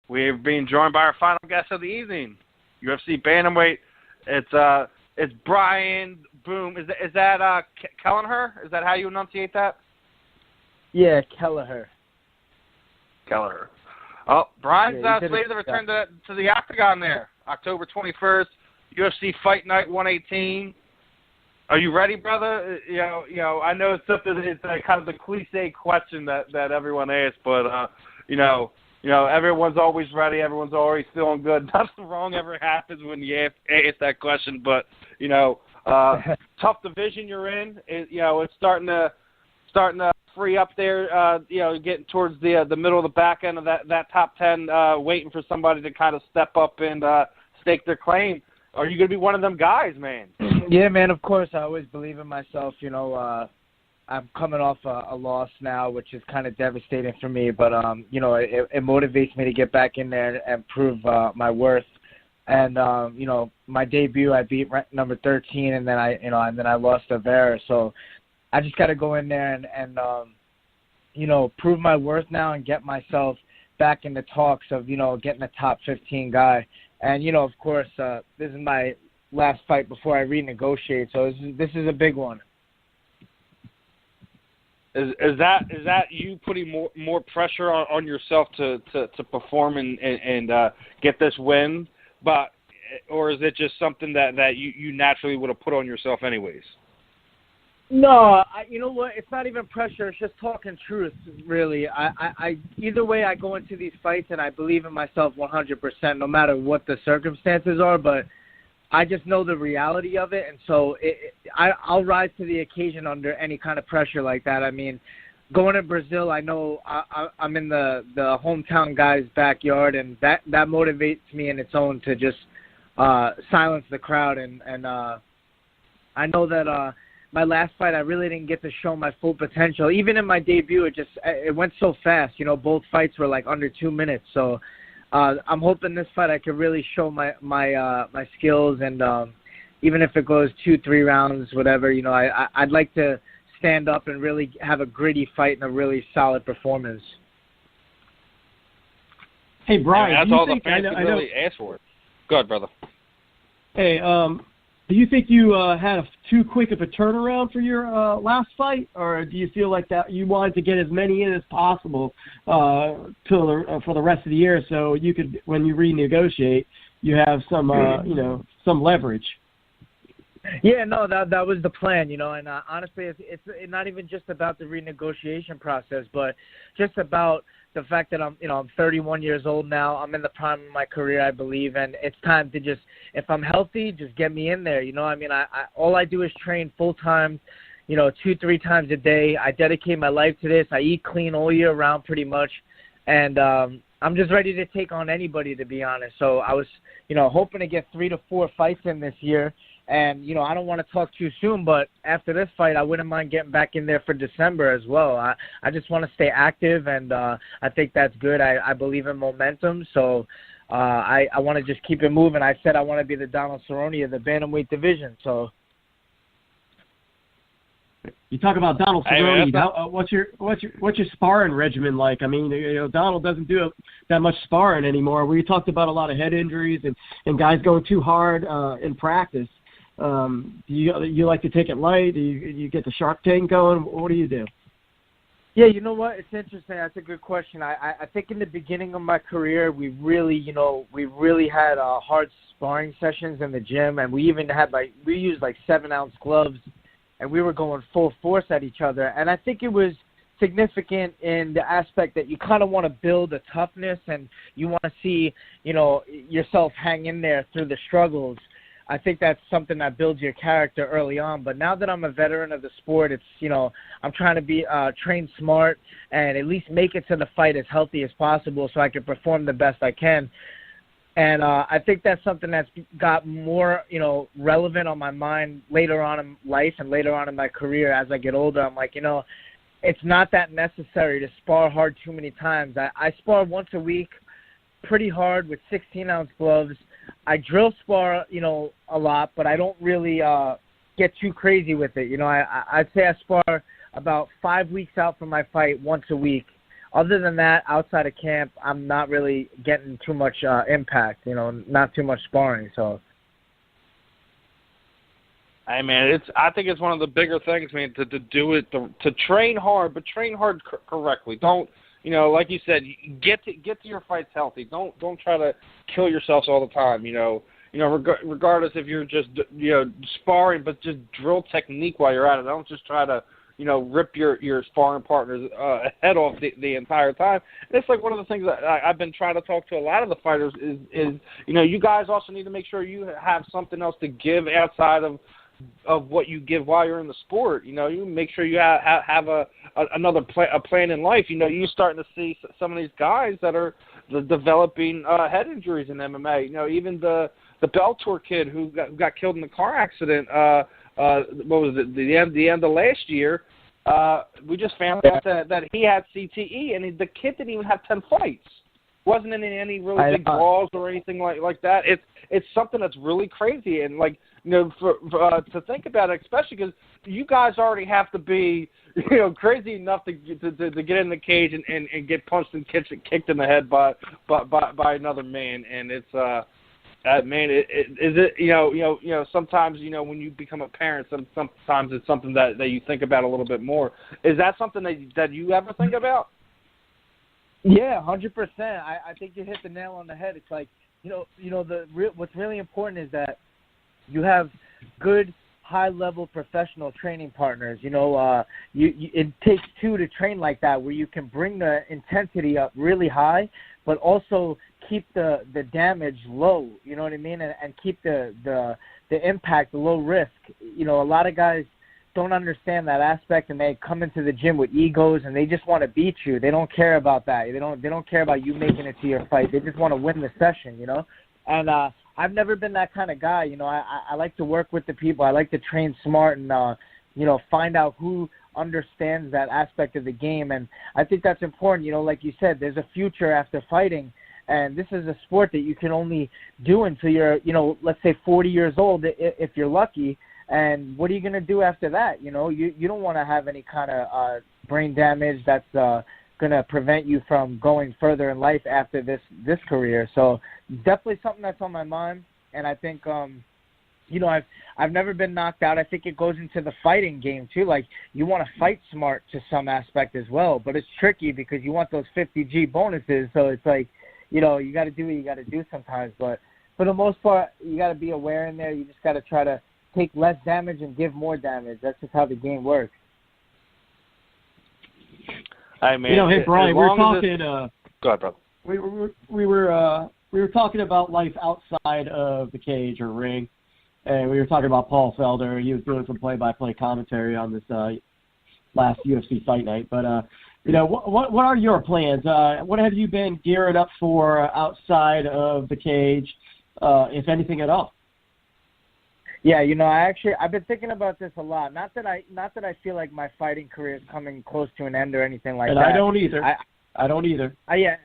We're being joined by our final guest of the evening, UFC Bantamweight. It's Brian. Boom. Is that Kelleher? Is that how you enunciate that? Yeah, Kelleher. Kelleher. Oh, Brian's slated to return yeah. to the octagon there, October 21st, UFC Fight Night 118. Are you ready, brother? You know. I know it's something. It's kind of the cliche question that everyone asks, but everyone's always ready. Everyone's always feeling good. Nothing wrong ever happens when you ask that question. But tough division you're in. It's starting to free up there. Getting towards the middle of the back end of that top 10, waiting for somebody to kind of step up and stake their claim. Are you going to be one of them guys, man? Yeah, man. Of course, I always believe in myself. I'm coming off a loss now, which is kind of devastating for me. But it motivates me to get back in there and prove my worth. And my debut, I beat rank number 13, and then I lost to Vera. So I just got to go in there and prove my worth now and get myself back in the talks of getting a top 15 guy. And of course, this is my last fight before I renegotiate. So this is a big one. Is that you putting more pressure on yourself to perform and get this win, or is it just something that you naturally would have put on yourself anyways? No, you know what? It's not even pressure. It's just talking truth, really. I either way, I go into these fights and I believe in myself 100%, no matter what the circumstances are. But I just know the reality of it, and so I'll rise to the occasion under any kind of pressure like that. I mean, going to Brazil, I know I'm in the hometown guy's backyard, and that motivates me in its own to just silence the crowd. And I know that my last fight, I really didn't get to show my full potential. Even in my debut, it went so fast. Both fights were like under 2 minutes, so. I'm hoping this fight I can really show my skills, and even if it goes 2-3 rounds, whatever, I'd like to stand up and really have a gritty fight and a really solid performance. Hey, Brian, that's all the fans can really ask for. Go ahead, brother. Hey, do you think you had too quick of a turnaround for your last fight, or do you feel like that you wanted to get as many in as possible for the rest of the year, so you could, when you renegotiate, you have some some leverage? Yeah, no, that was the plan, and honestly, it's not even just about the renegotiation process, but just about the fact that I'm 31 years old now. I'm in the prime of my career, I believe, and it's time to just, if I'm healthy, just get me in there. I all I do is train full time, 2-3 times a day. I dedicate my life to this. I eat clean all year round, pretty much, and I'm just ready to take on anybody, to be honest. So I was, hoping to get 3 to 4 fights in this year. And, I don't want to talk too soon, but after this fight, I wouldn't mind getting back in there for December as well. I just want to stay active, and I think that's good. I believe in momentum, so I want to just keep it moving. I said I want to be the Donald Cerrone of the bantamweight division. So you talk about Donald Cerrone. What's your sparring regimen like? I mean, Donald doesn't do that much sparring anymore. We talked about a lot of head injuries and guys going too hard in practice. Do you like to take it light? Do you get the Shark Tank going? What do you do? Yeah, you know what? It's interesting. That's a good question. I think in the beginning of my career, we really had hard sparring sessions in the gym, and we even had we used 7-ounce gloves, and we were going full force at each other. And I think it was significant in the aspect that you kind of want to build a toughness, and you want to see yourself hang in there through the struggles. I think that's something that builds your character early on. But now that I'm a veteran of the sport, it's, I'm trying to be train smart and at least make it to the fight as healthy as possible so I can perform the best I can. And I think that's something that's got more, relevant on my mind later on in life and later on in my career as I get older. I'm like, it's not that necessary to spar hard too many times. I spar once a week pretty hard with 16-ounce gloves. I drill spar, a lot, but I don't really get too crazy with it. I'd say I spar about 5 weeks out from my fight once a week other than that, outside of camp, I'm not really getting too much impact. Not too much sparring. So. Hey man, I think it's one of the bigger things, man, to do it, to train hard, but train hard correctly. Don't, like you said, get to your fights healthy. Don't try to kill yourselves all the time. Regardless if you're just sparring, but just drill technique while you're at it. Don't just try to rip your sparring partner's head off the entire time. And it's like one of the things that I've been trying to talk to a lot of the fighters is you guys also need to make sure you have something else to give outside of what you give while you're in the sport. You make sure you have another plan in life. You're starting to see some of these guys that are developing head injuries in MMA. Even the Bellator kid who got killed in the car accident. What was it? The end of last year. We just found out that he had CTE, and the kid didn't even have 10 fights. Wasn't in any really big brawls or anything like that. It's something that's really crazy, and to think about it, especially because you guys already have to be crazy enough to get in the cage and get punched and kicked in the head by another man, and it's man, sometimes when you become a parent, sometimes it's something that you think about a little bit more. Is that something that you ever think about? Yeah, 100%. I think you hit the nail on the head. It's like what's really important is that you have good, high-level professional training partners. It takes two to train like that, where you can bring the intensity up really high, but also keep the damage low. You know what I mean? And keep the impact low risk. A lot of guys don't understand that aspect, and they come into the gym with egos, and they just want to beat you. They don't care about that. They don't care about you making it to your fight. They just want to win the session. And I've never been that kind of guy. I like to work with the people. I like to train smart and find out who understands that aspect of the game. And I think that's important. Like you said, there's a future after fighting, and this is a sport that you can only do until you're let's say 40 years old if you're lucky. And what are you going to do after that? You don't want to have any kind of brain damage that's going to prevent you from going further in life after this career. So definitely something that's on my mind. And I think, I've never been knocked out. I think it goes into the fighting game too. Like, you want to fight smart to some aspect as well, but it's tricky because you want those 50G bonuses. So it's like, you got to do what you got to do sometimes. But for the most part, you got to be aware in there. You just got to try to take less damage and give more damage. That's just how the game works. Hey, man. Hey, Brian, we were talking. Go ahead, brother. We were talking about life outside of the cage or ring, and we were talking about Paul Felder. He was doing some play-by-play commentary on this last UFC Fight Night. But what are your plans? What have you been gearing up for outside of the cage, if anything at all? Yeah, I've been thinking about this a lot. Not that I feel like my fighting career is coming close to an end or anything like that. And I don't either. I don't either. Yeah.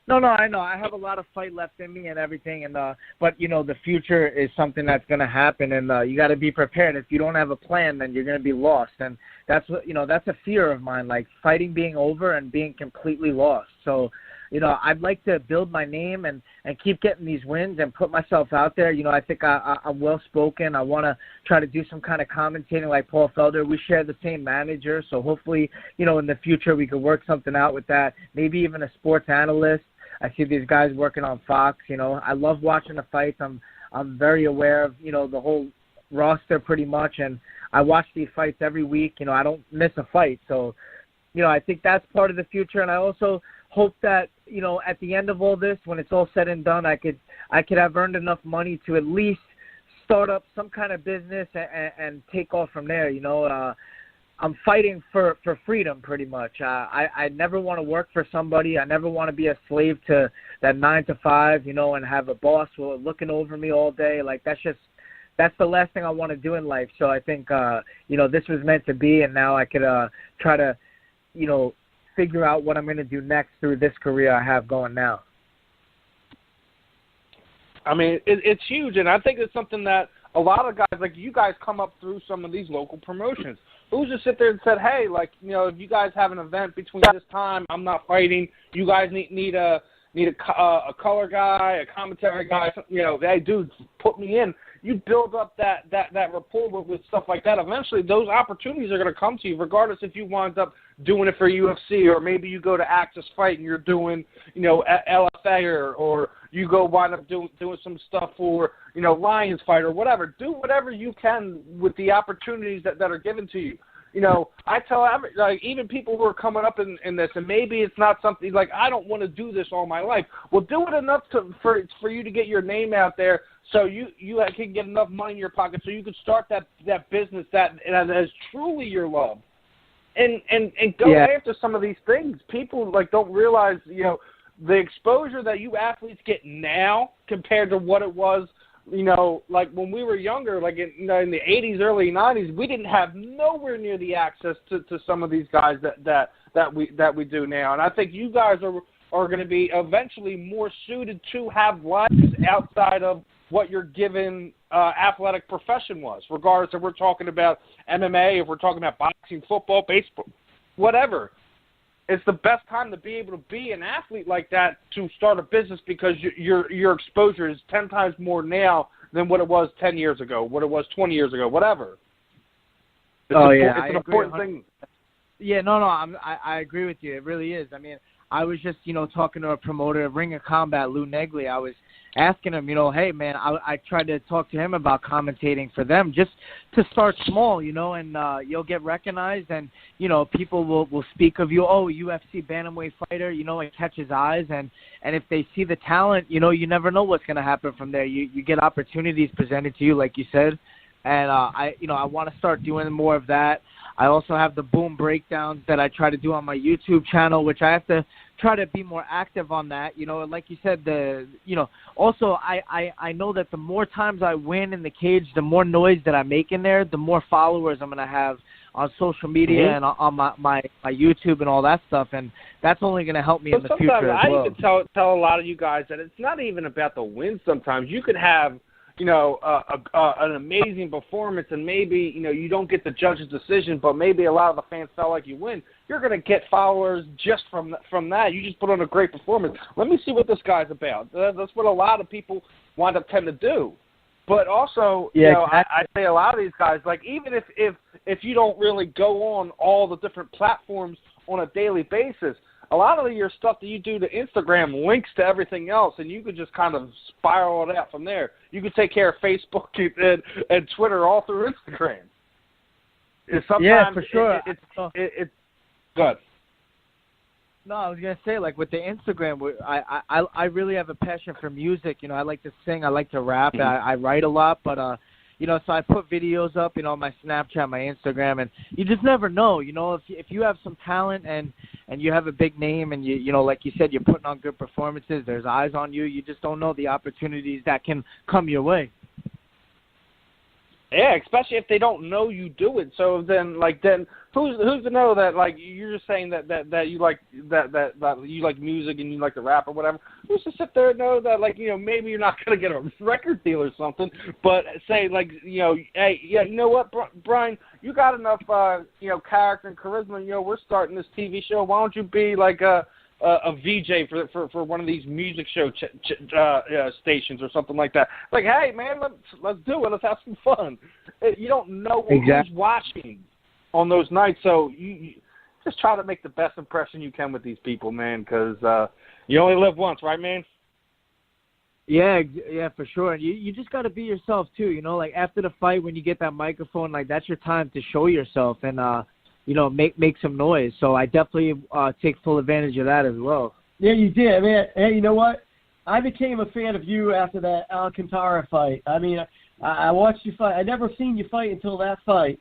No, I know. I have a lot of fight left in me and everything, and but the future is something that's going to happen, and you got to be prepared. If you don't have a plan, then you're going to be lost, and that's what that's a fear of mine, like fighting being over and being completely lost. So, I'd like to build my name and keep getting these wins and put myself out there. I think I'm well-spoken. I want to try to do some kind of commentating like Paul Felder. We share the same manager, so hopefully, in the future we could work something out with that. Maybe even a sports analyst. I see these guys working on Fox. I love watching the fights. I'm very aware of, the whole roster pretty much, and I watch these fights every week. I don't miss a fight. So, I think that's part of the future, and I also hope that, at the end of all this, when it's all said and done, I could have earned enough money to at least start up some kind of business and take off from there. I'm fighting for freedom pretty much. I never want to work for somebody. I never want to be a slave to that 9 to 5, and have a boss looking over me all day. Like, that's the last thing I want to do in life. So I think, this was meant to be, and now I could try to, figure out what I'm going to do next through this career I have going now. I mean, it's huge, and I think it's something that a lot of guys, like you guys come up through some of these local promotions. Who's to sit there and said, hey, like, if you guys have an event between this time, I'm not fighting. You guys need a color guy, a commentary guy. Hey, dude, put me in. You build up that rapport with stuff like that. Eventually, those opportunities are going to come to you, regardless if you wind up doing it for UFC, or maybe you go to Access Fight and you're doing, LFA, or you go wind up doing some stuff for, Lions Fight or whatever. Do whatever you can with the opportunities that are given to you. I tell even people who are coming up in this, and maybe it's not something like, I don't want to do this all my life. Well, do it enough for you to get your name out there, so you can get enough money in your pocket, so you can start that business that is truly your love, and go after some of these things. People don't realize the exposure that you athletes get now compared to what it was. When we were younger, in the 80s, early 90s, we didn't have nowhere near the access to some of these guys that we do now. And I think you guys are going to be eventually more suited to have lives outside of what your given athletic profession was, regardless if we're talking about MMA, if we're talking about boxing, football, baseball, whatever. It's the best time to be able to be an athlete like that to start a business, because your exposure is 10 times more now than what it was 10 years ago, what it was 20 years ago, whatever. It's an important thing. Yeah, no, I agree with you. It really is. I mean, I was just, talking to a promoter of Ring of Combat, Lou Negley. I was asking him, hey, man, I tried to talk to him about commentating for them just to start small, and you'll get recognized, and, people will speak of you, UFC Bantamweight fighter, it catches eyes, and if they see the talent, you never know what's going to happen from there. You get opportunities presented to you, like you said, and I want to start doing more of that. I also have the boom breakdowns that I try to do on my YouTube channel, which I have to try to be more active on that. Like you said, also I know that the more times I win in the cage, the more noise that I make in there, the more followers I'm going to have on social media and on my YouTube and all that stuff, and that's only going to help me in the future as well. I even tell a lot of you guys that it's not even about the win sometimes. You could have an amazing performance, and maybe, you don't get the judge's decision, but maybe a lot of the fans felt like you win. You're going to get followers just from that. You just put on a great performance. Let me see what this guy's about. That's what a lot of people wind up tend to do. But also, I say a lot of these guys, even if you don't really go on all the different platforms on a daily basis, a lot of your stuff that you do to Instagram links to everything else, and you could just kind of spiral it out from there. You could take care of Facebook and Twitter all through Instagram. Yeah, for sure. It's good. No, I was gonna say, with the Instagram, I really have a passion for music. I like to sing, I like to rap, I write a lot, but so I put videos up, on my Snapchat, my Instagram, and you just never know, if you have some talent and you have a big name, and you like you said, you're putting on good performances, there's eyes on you, you just don't know the opportunities that can come your way. Yeah, especially if they don't know you do it. So then who's to know that you're just saying that you like that you like music and you like to rap or whatever. Who's to sit there and know that maybe you're not going to get a record deal or something, but say hey, yeah, you know what, Brian, you got enough character and charisma. We're starting this TV show. Why don't you be a VJ for one of these music show stations or something like that? Hey, man, let's do it. Let's have some fun. You don't know who's watching on those nights, so you just try to make the best impression you can with these people, man, because you only live once, right, man? Yeah, for sure. You just got to be yourself too. After the fight, when you get that microphone, that's your time to show yourself and make some noise. So I definitely take full advantage of that as well. Yeah, you did. I mean, hey, you know what? I became a fan of you after that Alcantara fight. I mean, I watched you fight. I never seen you fight until that fight.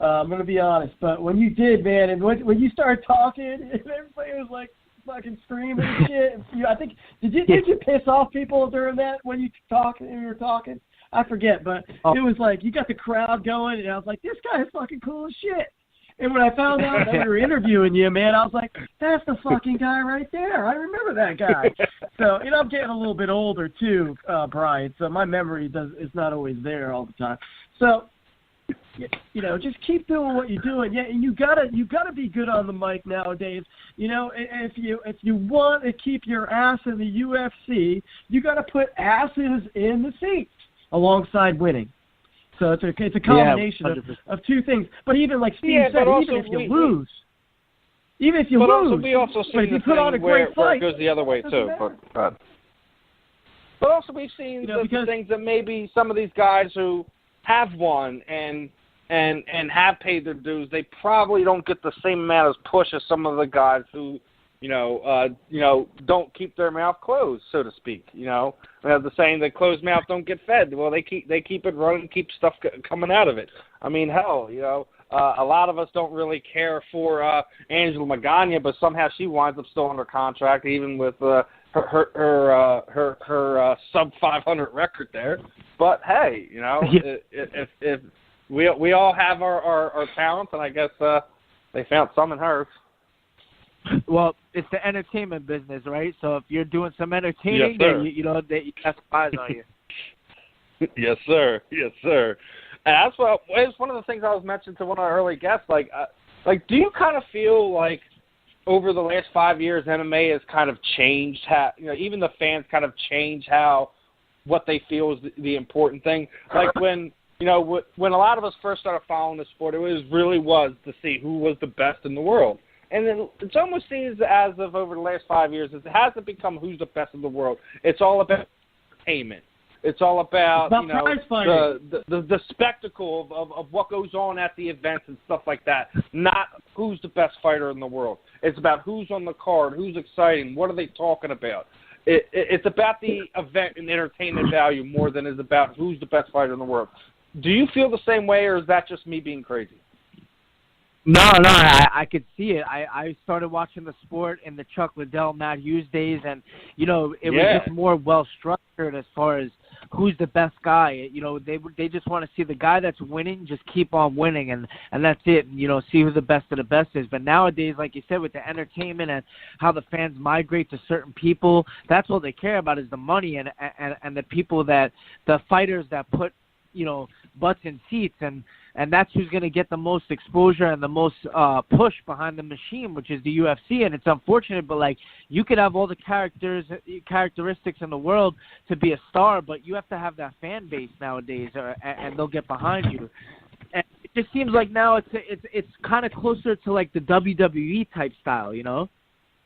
I'm going to be honest. But when you did, man, and when you started talking, and everybody was fucking screaming and shit. I think, did you piss off people during that when you were talking? I forget, but it was you got the crowd going, and I was like, this guy is fucking cool as shit. And when I found out that we were interviewing you, man, I was like, that's the fucking guy right there. I remember that guy. So, I'm getting a little bit older too, Brian, so my memory is not always there all the time. So, just keep doing what you're doing. Yeah, and you gotta be good on the mic nowadays. If you want to keep your ass in the UFC, you gotta put asses in the seats alongside winning. So it's a combination of two things. But even like Steve said, even if you lose, we also see but if you put on a great where fight, it goes the other way too. But also we've seen the things that maybe some of these guys who have won and have paid their dues, they probably don't get the same amount of push as some of the guys who don't keep their mouth closed, so to speak. The saying that closed mouth don't get fed. Well, they keep it running, keep stuff coming out of it. I mean, hell, a lot of us don't really care for Angela Magana, but somehow she winds up still under contract, even with her sub 500 record there. But hey, if we all have our talents, and I guess they found some in hers. Well, it's the entertainment business, right? So if you're doing some entertaining, then you have eyes on you. Yes, sir. Yes, sir. And it's one of the things I was mentioning to one of our early guests. Like, do you kind of feel like over the last 5 years, MMA has kind of changed how, even the fans kind of change what they feel is the important thing? Like when a lot of us first started following the sport, it was to see who was the best in the world. And then it almost seems as of over the last 5 years, it hasn't become who's the best in the world. It's all about entertainment. It's all about the spectacle of what goes on at the events and stuff like that. Not who's the best fighter in the world. It's about who's on the card, who's exciting, what are they talking about. It's about the event and entertainment value more than it's about who's the best fighter in the world. Do you feel the same way, or is that just me being crazy? No, I could see it. I started watching the sport in the Chuck Liddell, Matt Hughes days, and it was just more well structured as far as who's the best guy. They just want to see the guy that's winning just keep on winning, and that's it. See who the best of the best is. But nowadays, like you said, with the entertainment and how the fans migrate to certain people, that's what they care about is the money and the people the fighters that put butts in seats, and that's who's going to get the most exposure and the most push behind the machine, which is the UFC. And it's unfortunate, but you could have all the characteristics in the world to be a star, but you have to have that fan base nowadays, and they'll get behind you. And it just seems like now it's kind of closer to like the WWE type style,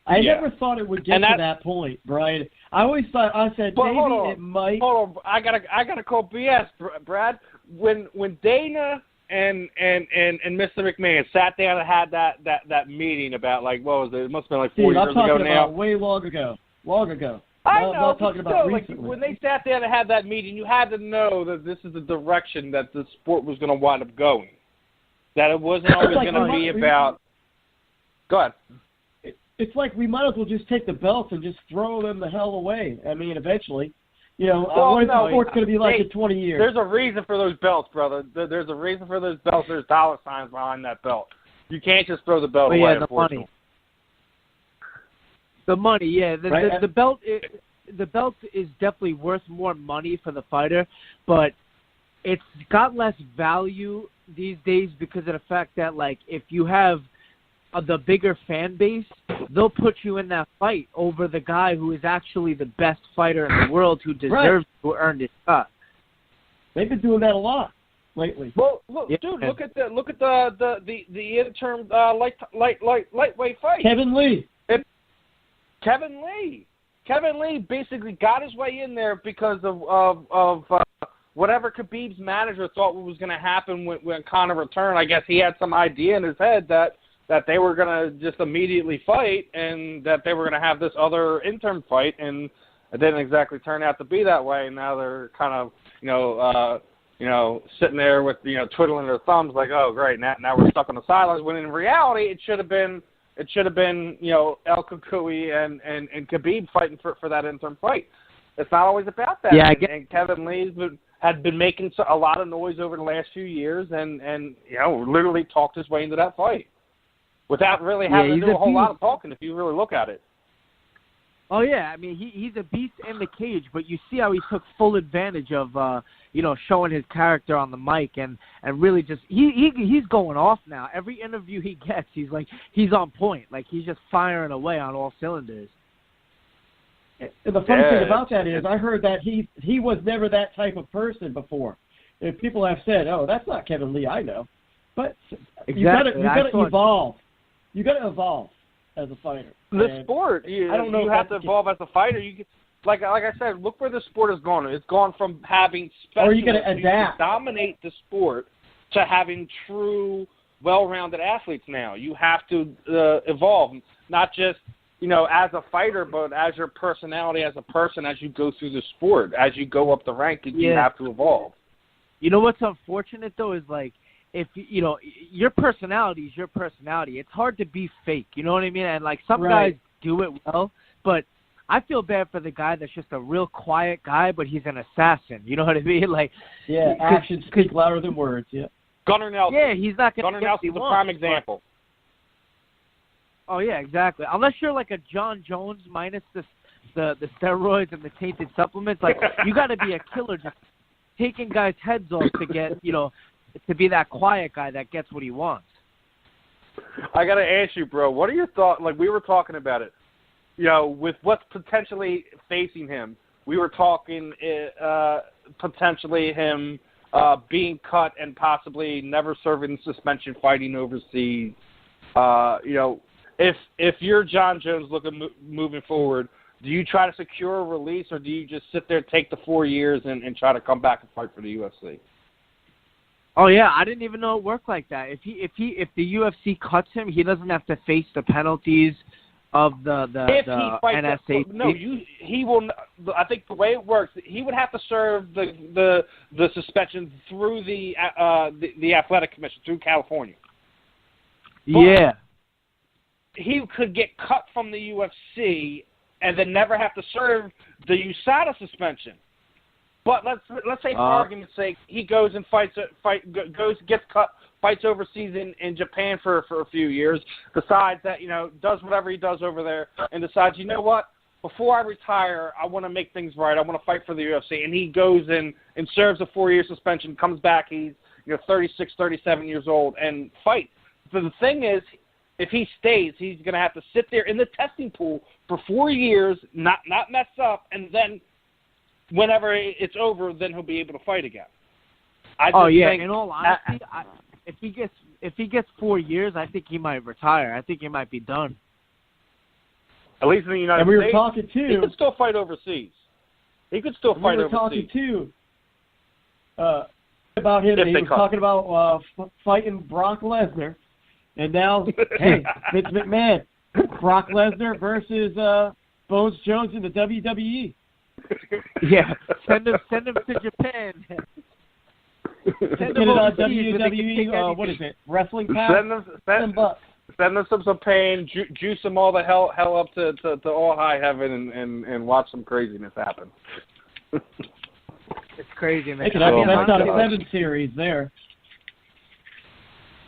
I never thought it would get to that point, Brian. I always thought, I said, maybe it might. Hold on, I gotta call BS, Brad. When Dana and Mr. McMahon sat down and had that meeting about what was it? It must have been 4 years ago now. I'm talking about way long ago. I know. I'm not talking about recently. When they sat down and had that meeting, you had to know that this is the direction that the sport was going to wind up going. That it wasn't always going to be about. Go ahead. It's like we might as well just take the belts and just throw them the hell away. I mean, eventually. What is the sport's going to be like in 20 years? There's a reason for those belts, brother. There's a reason for those belts. There's dollar signs behind that belt. You can't just throw the belt away. Yeah, the money. Yeah. The belt. The belt is definitely worth more money for the fighter, but it's got less value these days because of the fact that if you have the bigger fan base, they'll put you in that fight over the guy who is actually the best fighter in the world who deserves to earn his cut. They've been doing that a lot lately. Well, look, dude, look at the interim lightweight fight. Kevin Lee. Kevin Lee basically got his way in there because of whatever Khabib's manager thought was going to happen when Conor returned. I guess he had some idea in his head that they were going to just immediately fight and that they were going to have this other interim fight, and it didn't exactly turn out to be that way. And now they're kind of, sitting there with, twiddling their thumbs like, oh, great, now we're stuck on the sidelines. When in reality, it should have been, El Kukui and Khabib fighting for that interim fight. It's not always about that. Yeah, and Kevin Lee's had been making a lot of noise over the last few years, and literally talked his way into that fight without really having to do a whole lot of talking. If you really look at it. Oh yeah, I mean he's a beast in the cage, but you see how he took full advantage of showing his character on the mic and really just he's going off now. Every interview he gets, he's on point, like he's just firing away on all cylinders. And the funny thing about that is, I heard that he was never that type of person before. And people have said, "Oh, that's not Kevin Lee I know," but you got to evolve. You got to evolve as a fighter. The sport, you have to evolve as a fighter. Like I said, look where the sport has gone. It's gone from having specialists who dominate the sport to having true, well-rounded athletes now. You have to evolve, not just as a fighter, but as your personality as a person as you go through the sport. As you go up the rankings, you have to evolve. You know what's unfortunate, though, is if your personality is your personality. It's hard to be fake. You know what I mean? And some guys do it well, but I feel bad for the guy that's just a real quiet guy, but he's an assassin. You know what I mean? Actions speak louder than words. Yeah. Gunnar Nelson. Yeah, he's not going to. Gunnar Nelson's a prime example. Oh yeah, exactly. Unless you're like a John Jones minus the steroids and the tainted supplements, you got to be a killer just taking guys' heads off to get to be that quiet guy that gets what he wants. I got to ask you, bro, what are your thoughts? Like, we were talking about it, with what's potentially facing him. We were talking potentially him being cut and possibly never serving suspension fighting overseas. If you're John Jones moving forward, do you try to secure a release, or do you just sit there, take the 4 years, and try to come back and fight for the UFC? Oh yeah, I didn't even know it worked like that. If the UFC cuts him, he doesn't have to face the penalties of the NSA. He will. I think the way it works, he would have to serve the suspension through the athletic commission through California. But he could get cut from the UFC and then never have to serve the USADA suspension. But let's say, for argument's sake, he goes and gets cut, fights overseas in Japan for a few years, decides that does whatever he does over there, and decides, you know what, before I retire, I want to make things right. I want to fight for the UFC, and he goes and serves a 4-year suspension, comes back, he's 36, 37 years old, and fights. So the thing is, if he stays, he's going to have to sit there in the testing pool for 4 years, not mess up, and then whenever it's over, then he'll be able to fight again. In all honesty, if he gets 4 years, I think he might retire. I think he might be done. At least in the United States. And we were talking too. He could still fight overseas. He could still fight overseas. We were talking too about him. He was talking about fighting Brock Lesnar, and now Vince McMahon, Brock Lesnar versus Bones Jones in the WWE. Yeah, send him to Japan. Send him on WWE. What is it? Wrestling Pass. Send them some pain. Juice them all the hell up to all high heaven and watch some craziness happen. It's crazy, man. They could have best out of 7 series there.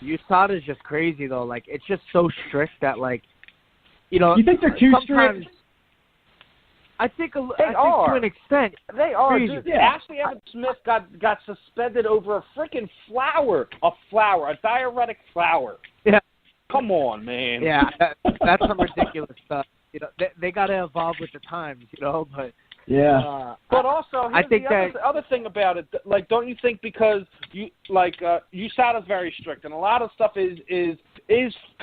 USADA is just crazy though. It's just so strict that You think they're too strict? I think to an extent. They are. Dude, Ashley Evans Smith got suspended over a freaking flower. A diuretic flower. Yeah. Come on, man. Yeah, that's some ridiculous stuff. They got to evolve with the times, but. Yeah. But also, I think the other thing about it, don't you think because USADA is very strict, and a lot of stuff is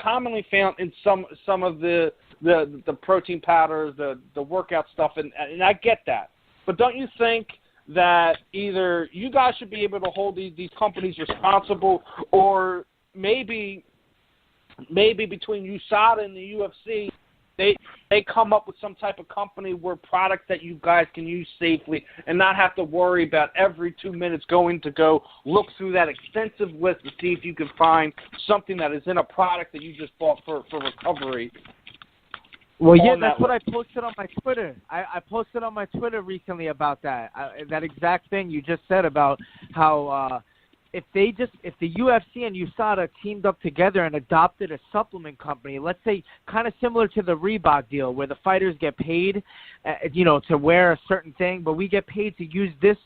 commonly found in some of the protein powders, the workout stuff, and I get that. But don't you think that either you guys should be able to hold these companies responsible, or maybe between USADA and the UFC, they come up with some type of company where products that you guys can use safely and not have to worry about every 2 minutes going to go look through that extensive list to see if you can find something that is in a product that you just bought for recovery. Well, yeah, that's what I posted on my Twitter. I posted on my Twitter recently about that. That exact thing you just said about how if the UFC and USADA teamed up together and adopted a supplement company, let's say kind of similar to the Reebok deal where the fighters get paid, to wear a certain thing, but we get paid to use this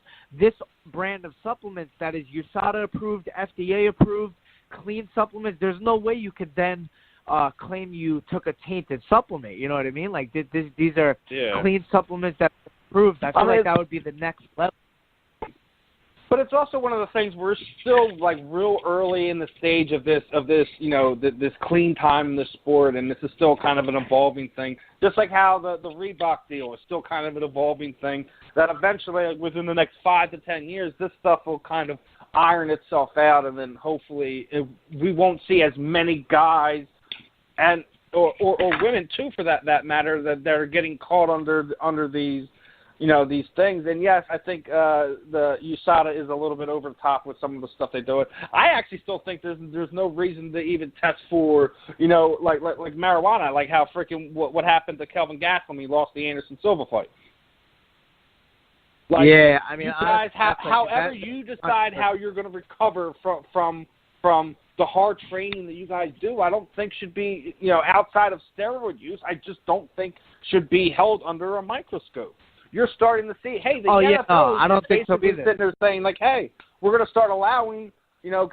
brand of supplements that is USADA approved, FDA approved, clean supplements. There's no way you could then claim you took a tainted supplement. You know what I mean? Like these are clean supplements that are approved. I feel like that would be the next level. But it's also one of the things we're still like real early in the stage of this this clean time in the sport, and this is still kind of an evolving thing. Just like how the Reebok deal is still kind of an evolving thing. That eventually, within the next 5 to 10 years, this stuff will kind of iron itself out, and then hopefully we won't see as many guys and or women too, for that matter, that are getting caught under these these things. And yes, I think the USADA is a little bit over the top with some of the stuff they do. I actually still think there's no reason to even test for like marijuana, like how freaking what happened to Kelvin Gastelum when he lost the Anderson Silva fight. Like, yeah, I mean, you guys however you decide how you're going to recover from the hard training that you guys do, I don't think should be, outside of steroid use, I just don't think should be held under a microscope. You're starting to see, hey, the NFL I don't think so either. Sitting there saying, like, hey, we're going to start allowing,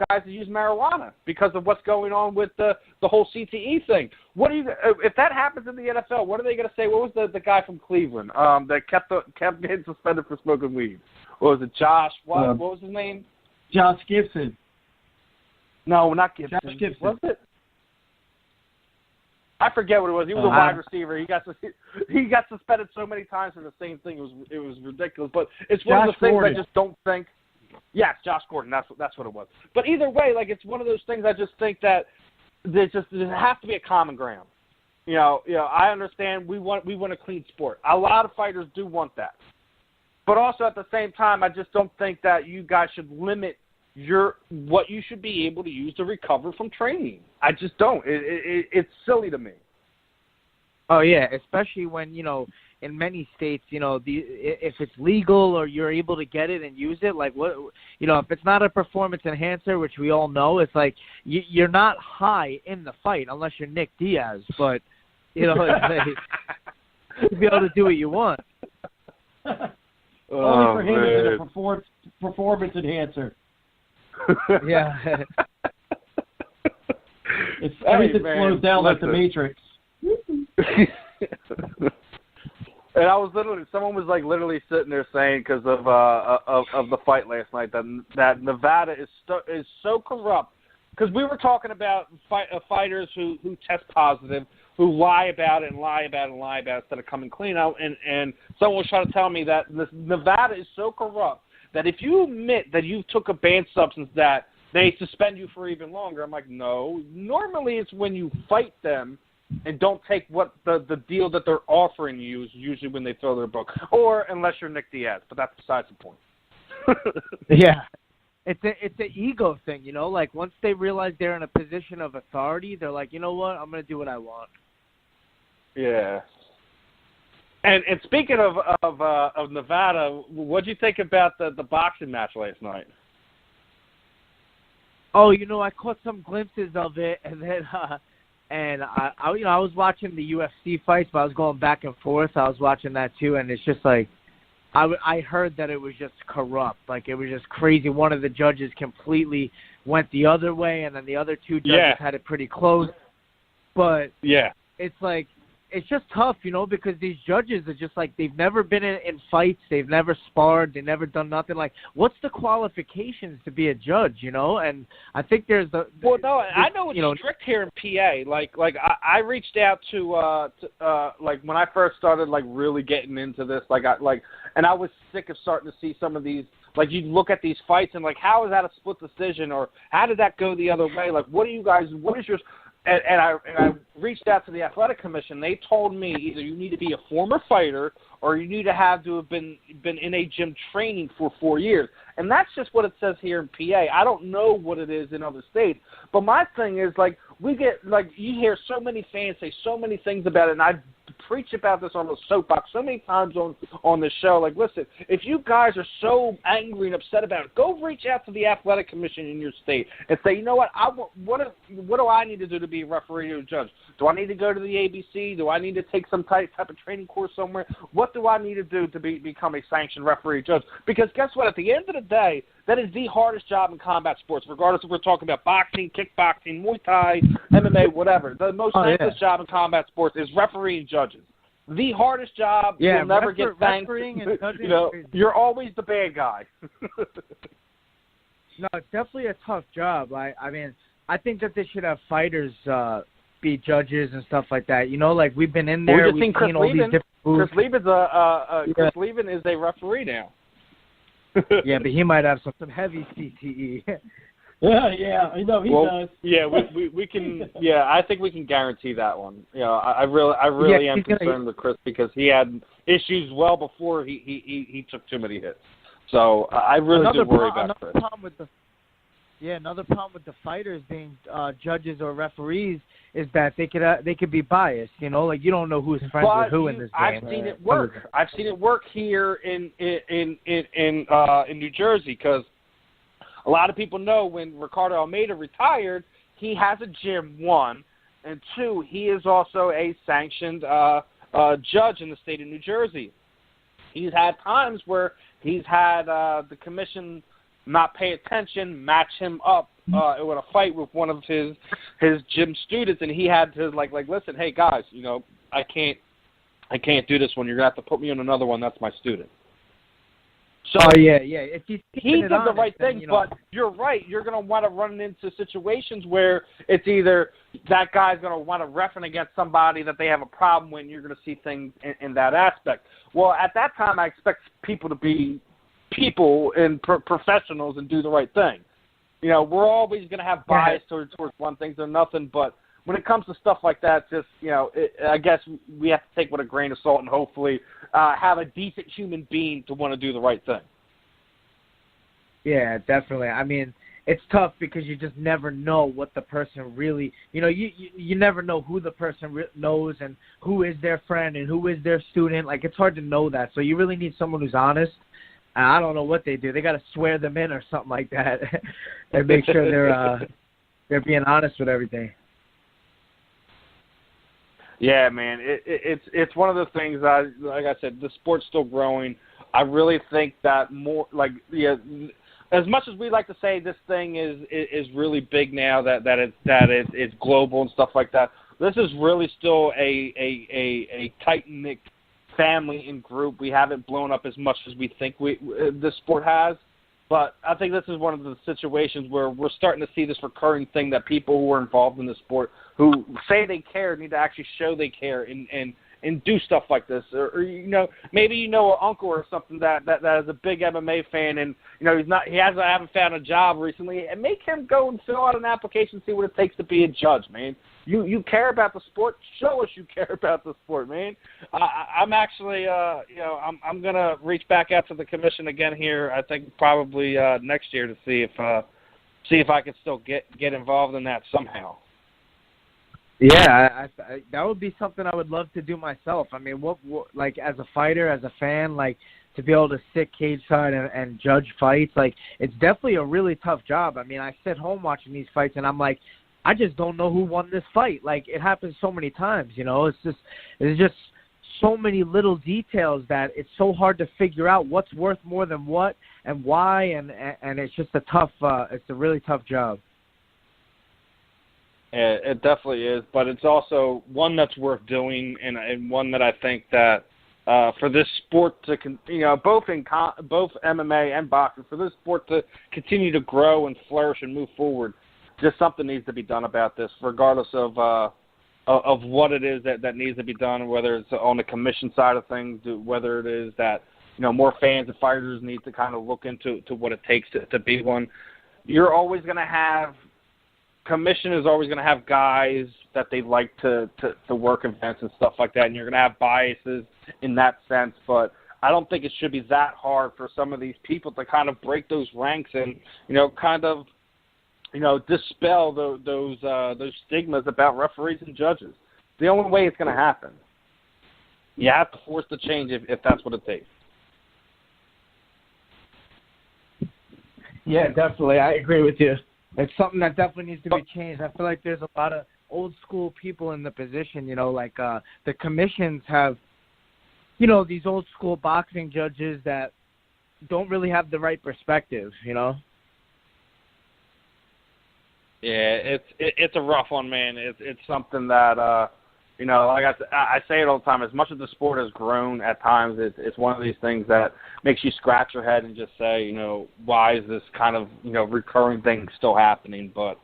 guys to use marijuana because of what's going on with the whole CTE thing. If that happens in the NFL, what are they going to say? What was the guy from Cleveland that kept getting suspended for smoking weed? What was it, Josh? What was his name? Josh Gibson. No, not Gibson. Josh Gibson. Was it? I forget what it was. He was a wide receiver. He got suspended so many times for the same thing. It was ridiculous. But it's one of the things I just don't think. Yes, Josh Gordon. That's what it was. But either way, like, it's one of those things I just think that there has to be a common ground. I understand we want a clean sport. A lot of fighters do want that. But also at the same time, I just don't think that you guys should limit what you should be able to use to recover from training. I just don't. It's silly to me. Oh yeah, especially when in many states, if it's legal or you're able to get it and use it, like if it's not a performance enhancer, which we all know, it's like you're not high in the fight unless you're Nick Diaz, but it's like, to be able to do what you want. Only for him is it a performance enhancer. Yeah. Everything slows down like the Matrix. And I was someone was like literally sitting there saying, because of the fight last night, that Nevada is so corrupt. Because we were talking about fighters who test positive, who lie about it instead of coming clean out. And someone was trying to tell me that Nevada is so corrupt that if you admit that you took a banned substance, that they suspend you for even longer. I'm like, no. Normally it's when you fight them and don't take what the deal that they're offering you is usually when they throw their book. Or unless you're Nick Diaz, but that's besides the point. Yeah. It's an ego thing, like once they realize they're in a position of authority, they're like, you know what, I'm going to do what I want. Yeah. And speaking of Nevada, what do you think about the boxing match last night? Oh, I caught some glimpses of it, and then I was watching the UFC fights, but I was going back and forth. I was watching that too, and it's just like I heard that it was just corrupt, like it was just crazy. One of the judges completely went the other way, and then the other two judges had it pretty close. But it's like, it's just tough, because these judges are just like, they've never been in fights, they've never sparred, they've never done nothing. Like, what's the qualifications to be a judge, and I think there's I know it's strict here in PA. Like I reached out to like when I first started like really getting into this, and I was sick of starting to see some of these. Like, you look at these fights and like, how is that a split decision, or how did that go the other way? Like, what is your And I reached out to the athletic commission. They told me either you need to be a former fighter or you need to have been in a gym training for 4 years. And that's just what it says here in PA. I don't know what it is in other states. But my thing is, like, we get, like, you hear so many fans say so many things about it, and I've preach about this on the soapbox so many times on this show. Like, listen, if you guys are so angry and upset about it, go reach out to the athletic commission in your state and say, you know what, what do I need to do to be a referee or a judge? Do I need to go to the ABC? Do I need to take some type of training course somewhere? What do I need to do to become a sanctioned referee or judge? Because guess what? At the end of the day, that is the hardest job in combat sports, regardless if we're talking about boxing, kickboxing, Muay Thai, MMA, whatever. The most thankless job in combat sports is refereeing judges. The hardest job, you'll never get thanked. And judging, you're always the bad guy. No, it's definitely a tough job. I mean, I think that they should have fighters be judges and stuff like that. You know, like we've been in there, we've seen all these different moves. Chris Liebman's a referee now. Yeah, but he might have some heavy CTE. Yeah, I know he does. Yeah, we can. Yeah, I think we can guarantee that one. You know, I really am concerned with Chris because he had issues well before he took too many hits. So I really do worry about Chris. Another problem with the fighters being judges or referees is that they could be biased. You know, like you don't know who's friends with who in this game. I've seen it work. I've seen it work here in New Jersey because a lot of people know when Ricardo Almeida retired, he has a gym, one, and two, he is also a sanctioned judge in the state of New Jersey. He's had times where he's had the commission not pay attention, match him up with a fight with one of his gym students, and he had to like listen, hey guys, you know, I can't do this one. You're gonna have to put me on another one. That's my student. So yeah. If he did the right thing, but you're right. You're gonna want to run into situations where it's either that guy's gonna want to reference against somebody that they have a problem with, and you're gonna see things in that aspect. Well, at that time, I expect people to be people and professionals and do the right thing. You know, we're always going to have bias towards one thing or nothing, but when it comes to stuff like that, just, you know, I guess we have to take with a grain of salt and hopefully have a decent human being to want to do the right thing. Yeah, definitely. I mean, it's tough because you just never know what the person really, you know, you never know who the person knows and who is their friend and who is their student. Like, it's hard to know that. So you really need someone who's honest. I don't know what they do. They got to swear them in or something like that, and make sure they're being honest with everything. Yeah, man, it's one of those things. Like I said, the sport's still growing. I really think that more as much as we like to say this thing is really big now, that it's global and stuff like that. This is really still a tight-knit family and group. We haven't blown up as much as we think the sport has, but I think this is one of the situations where we're starting to see this recurring thing that people who are involved in the sport who say they care need to actually show they care and do stuff like this, or you know, maybe you know an uncle or something that is a big MMA fan, and you know he haven't found a job recently, and make him go and fill out an application, see what it takes to be a judge, man. You care about the sport. Show us you care about the sport, man. I'm actually, I'm gonna reach back out to the commission again here. I think probably next year to see if I can still get involved in that somehow. Yeah, I that would be something I would love to do myself. I mean, what like as a fighter, as a fan, like to be able to sit cage side and judge fights, like it's definitely a really tough job. I mean, I sit home watching these fights and I'm like, I just don't know who won this fight. Like, it happens so many times, you know. It's just so many little details that it's so hard to figure out what's worth more than what and why, and it's just it's a really tough job. It definitely is, but it's also one that's worth doing, and one that I think that for this sport to, you know, both MMA and boxing, for this sport to continue to grow and flourish and move forward, just something needs to be done about this, regardless of what it is that needs to be done, whether it's on the commission side of things, whether it is that, you know, more fans and fighters need to kind of look into what it takes to be one. You're always going to have, commission is always going to have guys that they like to work events and stuff like that, and you're going to have biases in that sense, but I don't think it should be that hard for some of these people to kind of break those ranks and, you know, kind of, you know, dispel those stigmas about referees and judges. The only way it's going to happen. You have to force the change if that's what it takes. Yeah, definitely. I agree with you. It's something that definitely needs to be changed. I feel like there's a lot of old school people in the position, like the commissions have, these old school boxing judges that don't really have the right perspective, Yeah, it's a rough one, man. It's something that like I say it all the time. As much as the sport has grown, at times it's one of these things that makes you scratch your head and just say, why is this kind of recurring thing still happening? But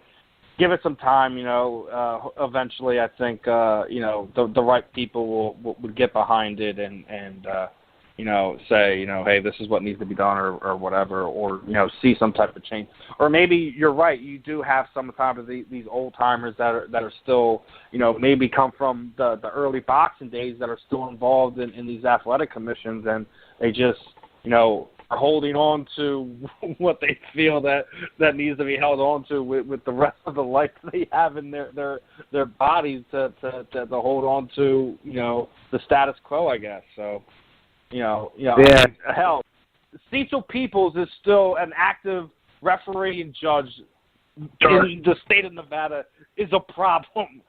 give it some time. Eventually, I think the right people will get behind it and say, hey, this is what needs to be done or whatever, or, see some type of change. Or maybe you're right, you do have sometimes these old-timers that are still, maybe come from the early boxing days that are still involved in these athletic commissions, and they just, are holding on to what they feel that needs to be held on to with the rest of the life they have in their bodies to hold on to, the status quo, I guess. So, Yeah. Hell, Cecil Peoples is still an active referee and judge in the state of Nevada is a problem.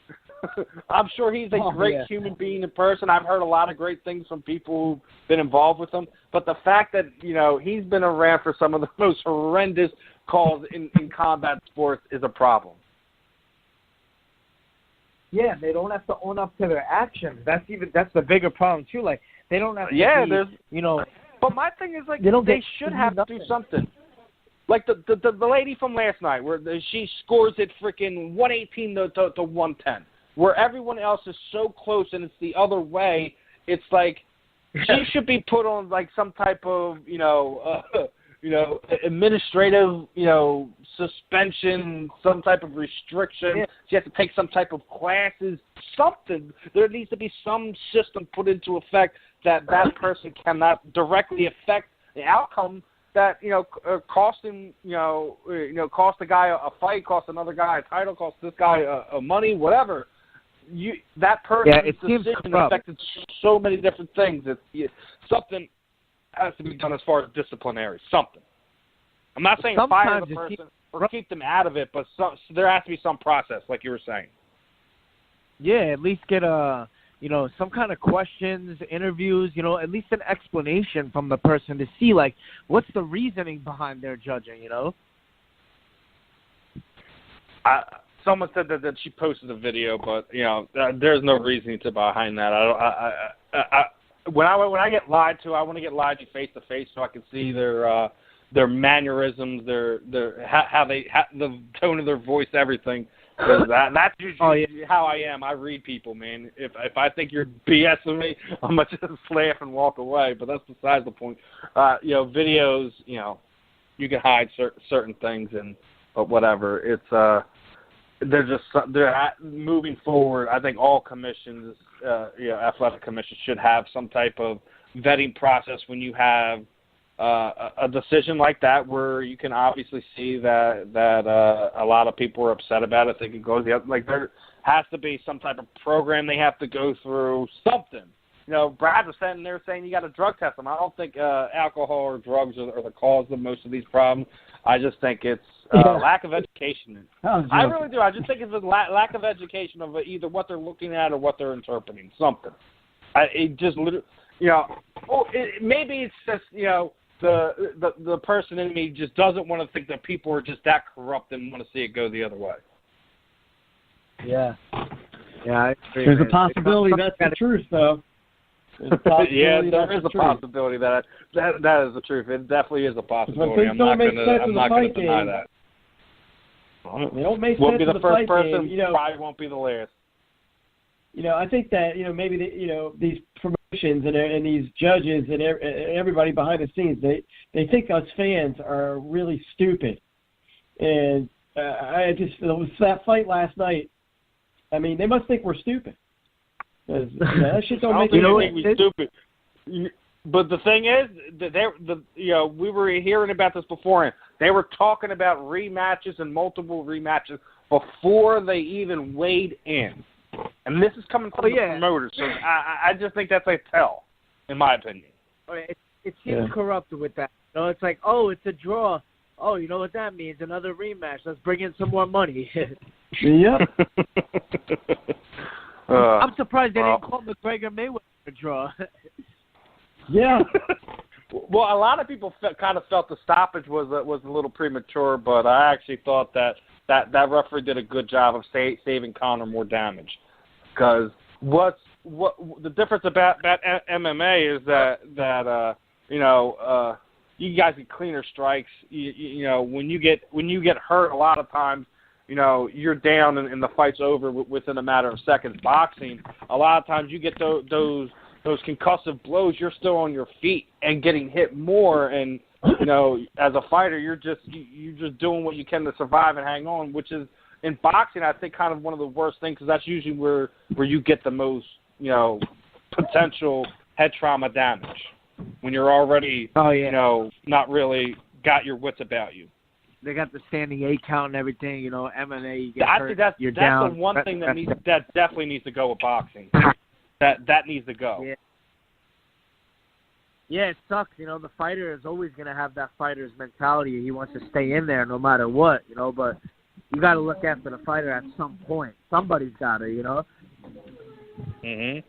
I'm sure he's a great human being in person. I've heard a lot of great things from people who've been involved with him. But the fact that, he's been around for some of the most horrendous calls in combat sports is a problem. Yeah, they don't have to own up to their actions. That's the bigger problem, too. Like, they don't have to be, But my thing is, they should have to do something. Like the lady from last night, where she scores it freaking 118 to 110, where everyone else is so close and it's the other way. It's like she should be put on like some type of administrative suspension, some type of restriction. Yeah. She has to take some type of classes, something. There needs to be some system put into effect that person cannot directly affect the outcome. That costing cost a guy a fight, cost another guy a title, cost this guy a money, whatever. That person's decision affected so many different things. Something has to be done as far as disciplinary. Something. I'm not saying fire the person or keep them out of it, but there has to be some process, like you were saying. Yeah, at least get some kind of questions, interviews, at least an explanation from the person to see, like, what's the reasoning behind their judging, Someone said that she posted a video, but, there's no reasoning behind that. When I get lied to, I want to get lied to face-to-face so I can see their mannerisms, the tone of their voice, everything. That's usually how I am. I read people, man. If I think you're BSing me, I'm going to just laugh and walk away. But that's besides the point. Videos, you can hide certain things, but whatever. It's they're moving forward. I think all commissions, athletic commissions, should have some type of vetting process when you have a decision like that, where you can obviously see that a lot of people are upset about it. They can go the other, like, there has to be some type of program they have to go through, something. Brad was sitting there saying you got to drug test them. I don't think alcohol or drugs are the cause of most of these problems. I just think it's lack of education. I really do. I just think it's a lack of education of either what they're looking at or what they're interpreting. Something. It just literally, maybe it's just the person in me just doesn't want to think that people are just that corrupt and want to see it go the other way. Yeah. Yeah. There's a possibility that's the truth, though. Yeah, there is a possibility that is the truth. It definitely is a possibility. I'm not going to deny that. They don't make won't sense be the in first person. Game. Probably won't be the last. I think that maybe these promotions and these judges and everybody behind the scenes, they think us fans are really stupid. And that fight last night. I mean, they must think we're stupid. That shit don't make we're stupid. But the thing is, we were hearing about this beforehand. They were talking about rematches and multiple rematches before they even weighed in. And this is coming from the promoter, so I just think that's a tell, in my opinion. It seems corrupt with that. You know, it's like, oh, it's a draw. Oh, you know what that means? Another rematch. Let's bring in some more money. Yep. I'm surprised they didn't call McGregor Mayweather a draw. Yeah. Well, a lot of people kind of felt the stoppage was a little premature, but I actually thought that referee did a good job of saving Conor more damage. Because what the difference about MMA is that you guys get cleaner strikes. You know, when you get hurt, a lot of times, you know, you're down and the fight's over within a matter of seconds. Boxing, a lot of times you get those concussive blows, you're still on your feet and getting hit more. And you know, as a fighter, you're just doing what you can to survive and hang on, which is in boxing, I think, kind of one of the worst things, because that's usually where you get the most, you know, potential head trauma damage when you're already, you know, not really got your wits about you. They got the standing 8 count and everything, you know, MMA, you get I hurt, think that's down. the one thing that definitely needs to go with boxing. That needs to go. Yeah, it sucks. You know, the fighter is always going to have that fighter's mentality. He wants to stay in there no matter what, you know, but you got to look after the fighter at some point. Somebody's got to, you know. Mhm.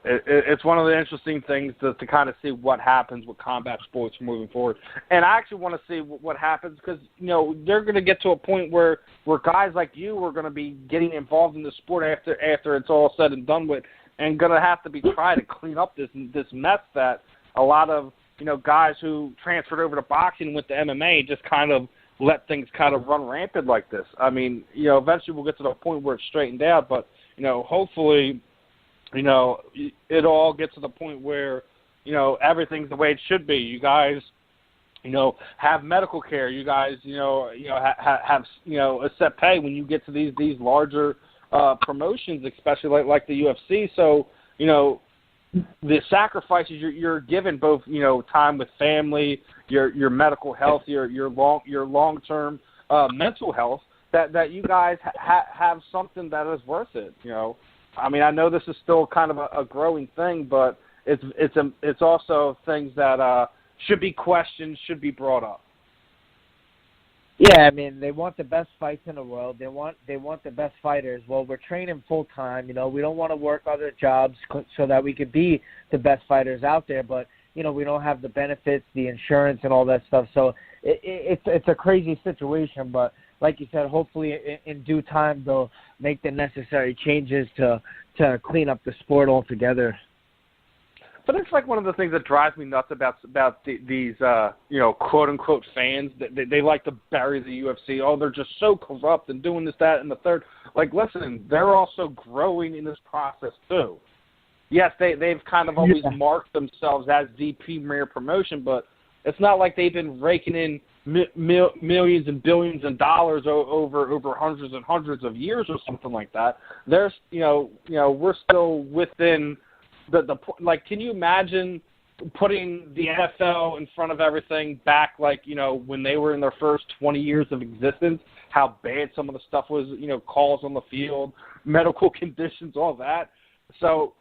It's one of the interesting things to kind of see what happens with combat sports moving forward. And I actually want to see what happens, because, you know, they're going to get to a point where guys like you are going to be getting involved in the sport after it's all said and done with, and going to have to be trying to clean up this mess that a lot of, you know, guys who transferred over to boxing and went to MMA just kind of let things kind of run rampant like this. I mean, you know, eventually we'll get to the point where it's straightened out, but, you know, hopefully, you know, it all gets to the point where, you know, everything's the way it should be. You guys, you know, have medical care. You guys, have you know, a set pay when you get to these larger promotions, especially like the UFC. So, you know, the sacrifices you're given, both, you know, time with family, your medical health, your long-term mental health, that you guys have something that is worth it, you know. I mean, I know this is still kind of a growing thing, but it's also things that should be questioned, should be brought up. Yeah, I mean, they want the best fights in the world. They want the best fighters. Well, we're training full time. You know, we don't want to work other jobs so that we could be the best fighters out there. But you know, we don't have the benefits, the insurance, and all that stuff. So it's a crazy situation. But like you said, hopefully in due time they'll make the necessary changes to clean up the sport altogether. But it's like one of the things that drives me nuts about these you know, quote unquote fans. They like to bury the UFC. Oh, they're just so corrupt and doing this, that, and the third. Like, listen, they're also growing in this process too. Yes, they've kind of always marked themselves as the premier promotion, but it's not like they've been raking in millions and billions of dollars over hundreds and hundreds of years or something like that. There's, you know, we're still within the like. Can you imagine putting the NFL in front of everything back, like, you know, when they were in their first 20 years of existence? How bad some of the stuff was, you know, calls on the field, medical conditions, all that. So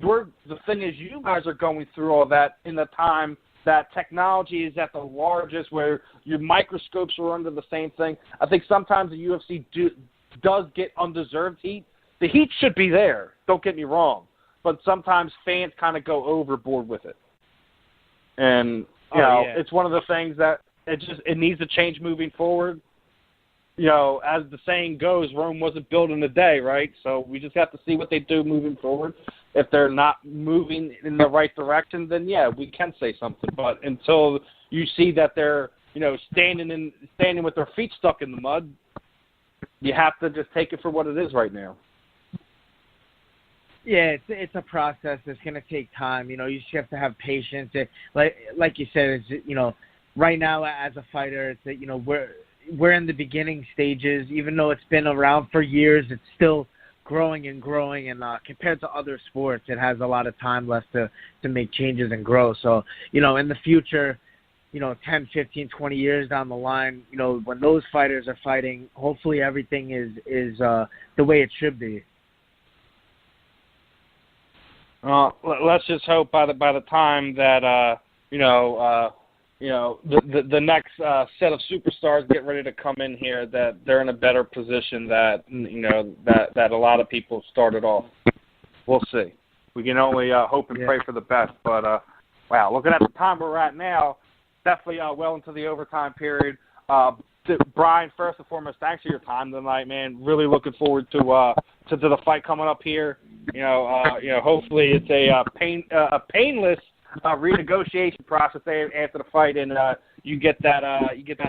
the thing is, you guys are going through all that in the time that technology is at the largest, where your microscopes are under the same thing. I think sometimes the UFC does get undeserved heat. The heat should be there, don't get me wrong, but sometimes fans kind of go overboard with it. And, you know, it's one of the things that it needs to change moving forward. You know, as the saying goes, Rome wasn't built in a day, right? So we just have to see what they do moving forward. If they're not moving in the right direction, then yeah, we can say something. But until you see that they're, you know, standing with their feet stuck in the mud, you have to just take it for what it is right now. Yeah, it's a process. It's going to take time. You know, you just have to have patience. Like you said, it's, you know, right now as a fighter, it's that, you know, we're in the beginning stages. Even though it's been around for years, it's still growing and growing. And compared to other sports, it has a lot of time left to make changes and grow. So, you know, in the future, 10, 15, 20 years down the line, when those fighters are fighting, hopefully everything is the way it should be. Let's just hope by the time that the next set of superstars get ready to come in here, that they're in a better position that that a lot of people started off. We'll see. We can only hope and pray for the best. But wow, looking at the time we're at now, definitely well into the overtime period. Brian, first and foremost, thanks for your time tonight, man. Really looking forward to the fight coming up here. Hopefully it's a painless renegotiation process after the fight, and you get that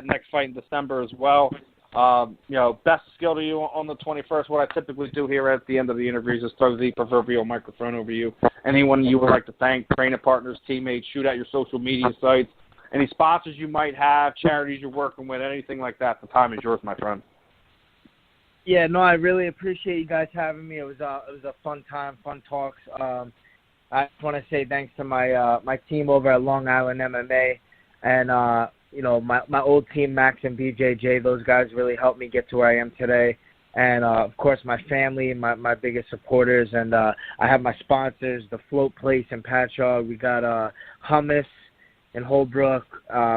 next fight in December as well. Best of skill to you on the 21st. What I typically do here at the end of the interviews is throw the proverbial microphone over you. Anyone you would like to thank, training partners, teammates, shoot out your social media sites, any sponsors you might have, charities you're working with, anything like that. The time is yours, my friend. Yeah, no, I really appreciate you guys having me. It was a fun time, fun talks. I just want to say thanks to my team over at Long Island MMA, and my old team, Max and BJJ. Those guys really helped me get to where I am today, and of course my family, my biggest supporters, and I have my sponsors, the Float Place in Patchogue. We got Hummus in Holbrook.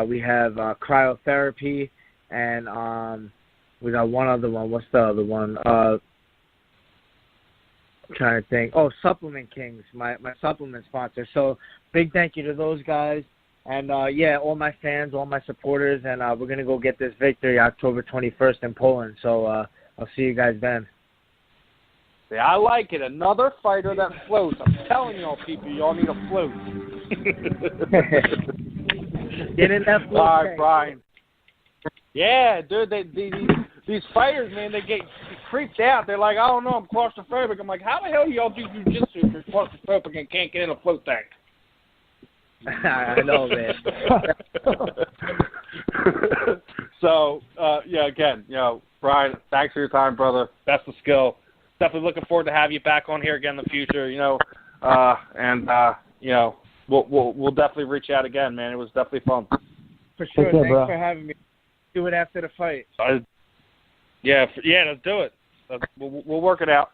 We have cryotherapy, and we got one other one. What's the other one? I'm trying to think. Oh, Supplement Kings, my supplement sponsor. So big thank you to those guys. And, all my fans, all my supporters. And we're going to go get this victory October 21st in Poland. So I'll see you guys then. Yeah, I like it. Another fighter that floats. I'm telling y'all people, y'all need a float. Get in that float. All right, Brian. Yeah, dude, these fighters, man, they get creeped out. They're like, I don't know, I'm claustrophobic. I'm like, how the hell do y'all do jiu-jitsu if you're claustrophobic and can't get in a float tank? I know, man. So, again, Brian, thanks for your time, brother. Best of skill. Definitely looking forward to have you back on here again in the future, we'll definitely reach out again, man. It was definitely fun. For sure. Thanks for having me. Do it after the fight. Let's do it. We'll work it out.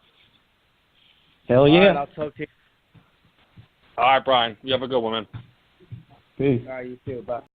Hell yeah. All right, I'll talk to you. All right, Brian. You have a good one, man. Peace. All right, you too. Bye.